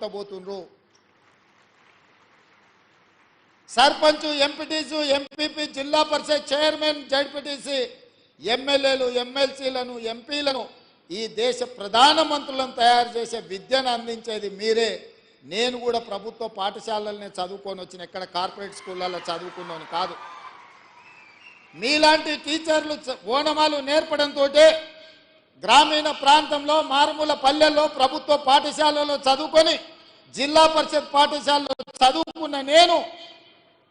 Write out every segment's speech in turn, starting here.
పోతుండ్రు. Sarpanch, MPTC, MPP, జిల్లా పరిషత్ chairman, ZPTC, ఎమ్మెల్యేలు, ఎమ్మెల్సీలను, ఎంపీలను, ఈ దేశ ప్రధానమంత్రులను తయారు చేసే విద్యను అందించేది మీరే. నేను కూడా ప్రభుత్వ పాఠశాలలనే చదువుకొని వచ్చిన, ఎక్కడ కార్పొరేట్ స్కూళ్ళల్లో చదువుకున్నాను కాదు. మీలాంటి టీచర్లు ఓనమాలు నేర్పడంతో గ్రామీణ ప్రాంతంలో, మారుమూల పల్లెల్లో ప్రభుత్వ పాఠశాలలో చదువుకొని జిల్లా పరిషత్ పాఠశాలలో చదువుకున్న నేను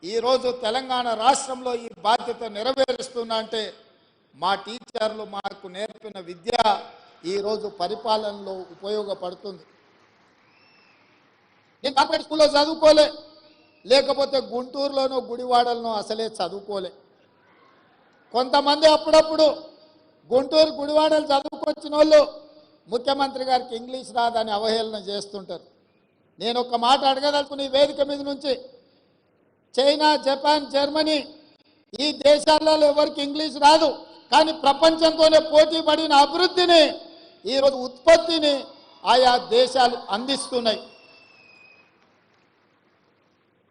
ఈరోజు తెలంగాణ రాష్ట్రంలో ఈ బాధ్యత నెరవేరుస్తున్నా అంటే మా టీచర్లు మాకు నేర్పిన విద్య ఈరోజు పరిపాలనలో ఉపయోగపడుతుంది. నేను కార్పొరేట్ స్కూల్లో చదువుకోలే, లేకపోతే గుంటూరులోనో గుడివాడలోనో అసలే చదువుకోలే. కొంతమంది అప్పుడప్పుడు గుంటూరు గుడివాడలు చదువుకొచ్చిన వాళ్ళు ముఖ్యమంత్రి గారికి ఇంగ్లీష్ రాదని అవహేళన చేస్తుంటారు. నేను ఒక మాట అడగదలుచుకుని ఈ వేదిక మీద నుంచి, చైనా, జపాన్, జర్మనీ ఈ దేశాలలో ఎవరికి ఇంగ్లీష్ రాదు, కానీ ప్రపంచంతోనే పోటీ పడిన అభివృద్ధిని, ఈరోజు ఉత్పత్తిని ఆయా దేశాలు అందిస్తున్నాయి.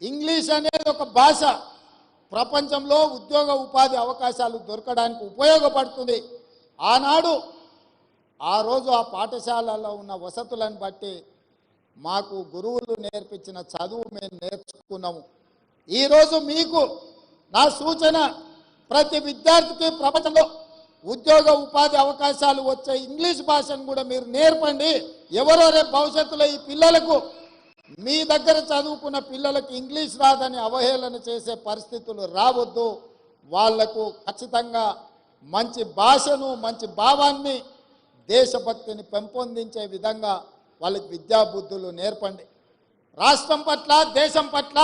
ఇంగ్లీష్ అనేది ఒక భాష ప్రపంచంలో ఉద్యోగ ఉపాధి అవకాశాలు దొరకడానికి ఉపయోగపడుతుంది. ఆనాడు ఆ రోజు ఆ పాఠశాలలో ఉన్న వసతులను బట్టి మాకు గురువులు నేర్పించిన చదువు మేము నేర్చుకున్నాము. ఈరోజు మీకు నా సూచన, ప్రతి విద్యార్థికి ప్రపంచంలో ఉద్యోగ ఉపాధి అవకాశాలు వచ్చే ఇంగ్లీష్ భాషను కూడా మీరు నేర్పండి. ఎవరో రేపు భవిష్యత్తులో ఈ పిల్లలకు, మీ దగ్గర చదువుకున్న పిల్లలకు ఇంగ్లీష్ రాదని అవహేళన చేసే పరిస్థితులు రావద్దు. వాళ్లకు ఖచ్చితంగా మంచి భాషను, మంచి భావాన్ని, దేశభక్తిని పెంపొందించే విధంగా వాళ్ళకి విద్యాబుద్ధులు నేర్పండి. రాష్ట్రం పట్ల, దేశం పట్ల,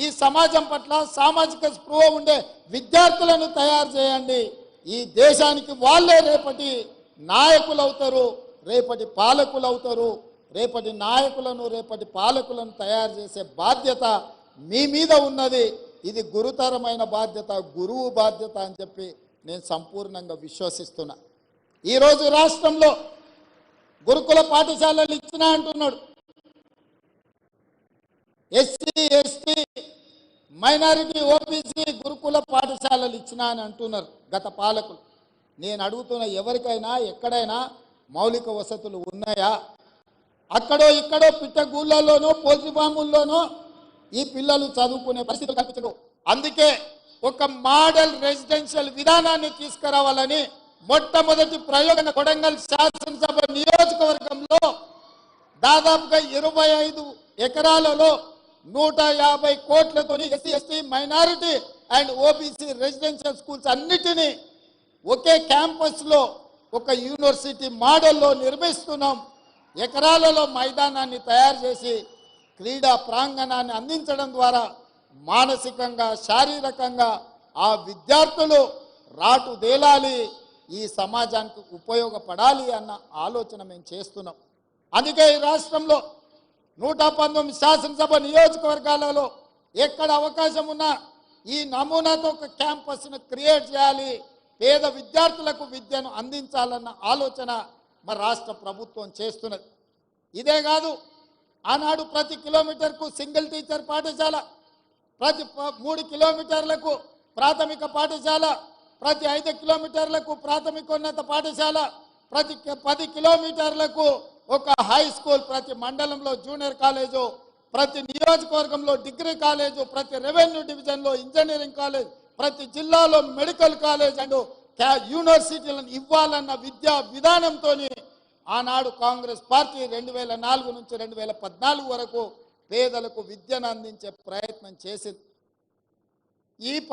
ఈ సమాజం పట్ల సామాజిక స్పృహ ఉండే విద్యార్థులను తయారు చేయండి. ఈ దేశానికి వాళ్ళే రేపటి నాయకులు అవుతారు, రేపటి పాలకులు అవుతారు. రేపటి నాయకులను, రేపటి పాలకులను తయారు చేసే బాధ్యత మీ మీద ఉన్నది. ఇది గురుతరమైన బాధ్యత, గురువు బాధ్యత అని చెప్పి నేను సంపూర్ణంగా విశ్వసిస్తున్నా. ఈరోజు రాష్ట్రంలో గురుకుల పాఠశాలలు ఇచ్చినా అంటున్నాడు. ఎస్సీ, ఎస్టీ, మైనారిటీ, ఓబీసీ గురుకుల పాఠశాలలు ఇచ్చినా అని అంటున్నారు గత పాలకులు. నేను అడుగుతున్న, ఎవరికైనా ఎక్కడైనా మౌలిక వసతులు ఉన్నాయా? అక్కడో ఇక్కడో పిట్టగూళ్ళలోనో పోల్చి బాంబుల్లోనో ఈ పిల్లలు చదువుకునే పరిస్థితులు కల్పించరు. అందుకే ఒక మోడల్ రెసిడెన్షియల్ విధానాన్ని తీసుకురావాలని మొట్టమొదటి ప్రయోగం కొడంగల్ శాసనసభ నియోజకవర్గంలో దాదాపుగా 25 ఎకరాలలో 150 కోట్లతో SC, ST, minority and OBC residential schools అన్నిటినీ ఒకే క్యాంపస్లో ఒక యూనివర్సిటీ మోడల్లో నిర్మిస్తున్నాం. ఎకరాలలో మైదానాన్ని తయారు చేసి క్రీడా ప్రాంగణాన్ని అందించడం ద్వారా మానసికంగా, శారీరకంగా ఆ విద్యార్థులు రాటుదేలాలి, ఈ సమాజానికి ఉపయోగపడాలి అన్న ఆలోచన మేము చేస్తున్నాం. అందుకే ఈ రాష్ట్రంలో 119 శాసనసభ నియోజకవర్గాలలో ఎక్కడ అవకాశం ఉన్నా ఈ నమూనాతో ఒక క్యాంపస్ను క్రియేట్ చేయాలి, పేద విద్యార్థులకు విద్యను అందించాలన్న ఆలోచన మరి రాష్ట్ర ప్రభుత్వం చేస్తున్నది. ఇదే కాదు, ఆనాడు ప్రతి కిలోమీటర్కు సింగిల్ టీచర్ పాఠశాల, ప్రతి 3 కిలోమీటర్లకు ప్రాథమిక పాఠశాల, ప్రతి 5 కిలోమీటర్లకు ప్రాథమికోన్నత పాఠశాల, ప్రతి 10 కిలోమీటర్లకు ఒక హై స్కూల్, ప్రతి మండలంలో జూనియర్ కాలేజు, ప్రతి నియోజకవర్గంలో డిగ్రీ కాలేజు, ప్రతి రెవెన్యూ డివిజన్లో ఇంజనీరింగ్ కాలేజ్, ప్రతి జిల్లాలో మెడికల్ కాలేజ్ అండ్ యూనివర్సిటీలను ఇవ్వాలన్న విద్యా విధానంతో ఆనాడు కాంగ్రెస్ పార్టీ 2004 నుంచి 2014 వరకు పేదలకు విద్యను అందించే ప్రయత్నం చేసింది. ఈ